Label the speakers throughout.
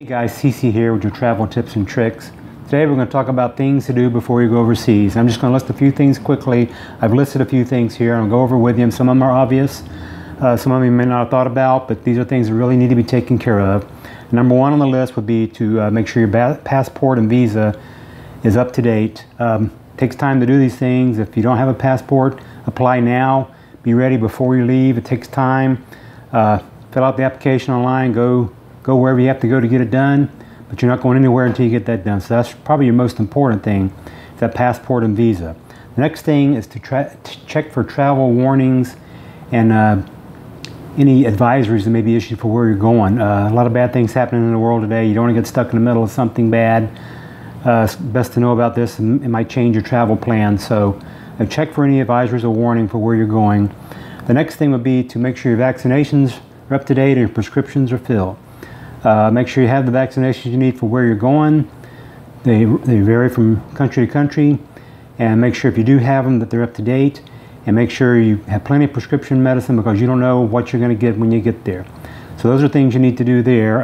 Speaker 1: Hey guys, CC here with your travel tips and tricks. Today we're going to talk about things to do before you go overseas. I'm just going to list a few things quickly. I've listed a few things here. I'll go over with you. Some of them are obvious. Some of them you may not have thought about, but these are things that really need to be taken care of. Number one on the list would be to make sure your passport and visa is up to date. It takes time to do these things. If you don't have a passport, apply now. Be ready before you leave. It takes time. Fill out the application online. Go wherever you have to go to get it done, but you're not going anywhere until you get that done. So that's probably your most important thing, that passport and visa. The next thing is to check for travel warnings and any advisories that may be issued for where you're going. A lot of bad things happening in the world today. You don't want to get stuck in the middle of something bad. It's best to know about this, and it might change your travel plan. So check for any advisories or warning for where you're going. The next thing would be to make sure your vaccinations are up to date and your prescriptions are filled. Make sure you have the vaccinations you need for where you're going. They vary from country to country, and make sure if you do have them that they're up to date, and make sure you have plenty of prescription medicine because you don't know what you're going to get when you get there. So those are things you need to do there.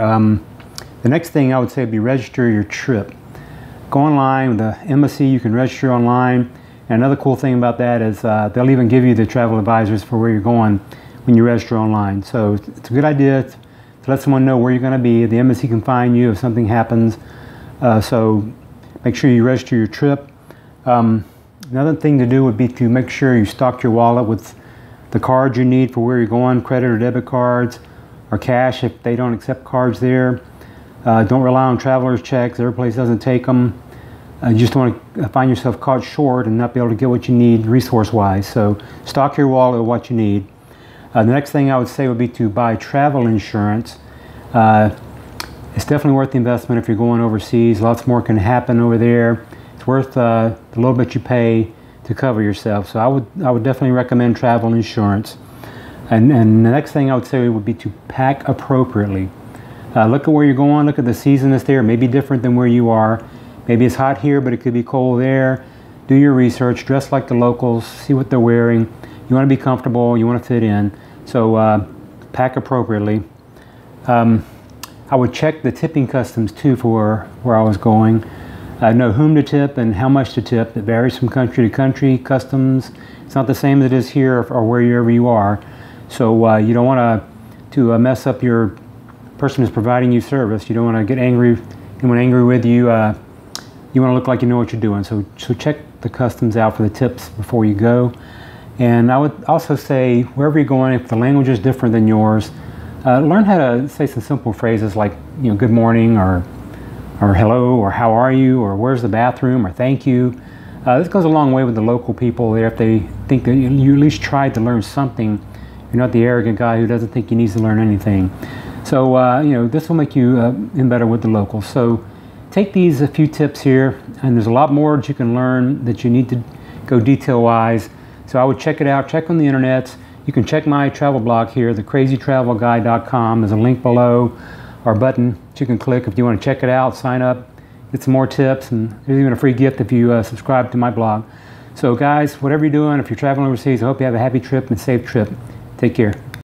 Speaker 1: The next thing I would say would be register your trip. Go online with the embassy. You can register online. And another cool thing about that is they'll even give you the travel advisors for where you're going when you register online. So it's a good idea to let someone know where you're going to be. The embassy can find you if something happens. So make sure you register your trip. Another thing to do would be to make sure you stock your wallet with the cards you need for where you're going, credit or debit cards, or cash if they don't accept cards there. Don't rely on traveler's checks. Every place doesn't take them. You just don't want to find yourself caught short and not be able to get what you need resource-wise. So stock your wallet with what you need. The next thing I would say would be to buy travel insurance. It's definitely worth the investment if you're going overseas. Lots more can happen over there. It's worth the little bit you pay to cover yourself. So I would definitely recommend travel insurance. And the next thing I would say would be to pack appropriately. Look at where you're going. Look at the season that's there. It may be different than where you are. Maybe it's hot here, but it could be cold there. Do your research. Dress like the locals. See what they're wearing. You want to be comfortable. You want to fit in. So pack appropriately. I would check the tipping customs too for where I was going. Know whom to tip and how much to tip. It varies from country to country. Customs, it's not the same as it is here or wherever you are. So you don't want to mess up your person who's providing you service. You don't want to get angry. Anyone angry with you. You want to look like you know what you're doing. So check the customs out for the tips before you go. And I would also say, wherever you're going, if the language is different than yours, learn how to say some simple phrases like, good morning, or hello, or how are you, or where's the bathroom, or thank you. This goes a long way with the local people there. If they think that you at least tried to learn something, you're not the arrogant guy who doesn't think he needs to learn anything. So, this will make you in better with the locals. So take these a few tips here, and there's a lot more that you can learn that you need to go detail-wise. So I would check it out, check on the internet. You can check my travel blog here, thecrazytravelguy.com. There's a link below, or a button that you can click if you want to check it out, sign up, get some more tips, and there's even a free gift if you subscribe to my blog. So guys, whatever you're doing, if you're traveling overseas, I hope you have a happy trip and safe trip. Take care.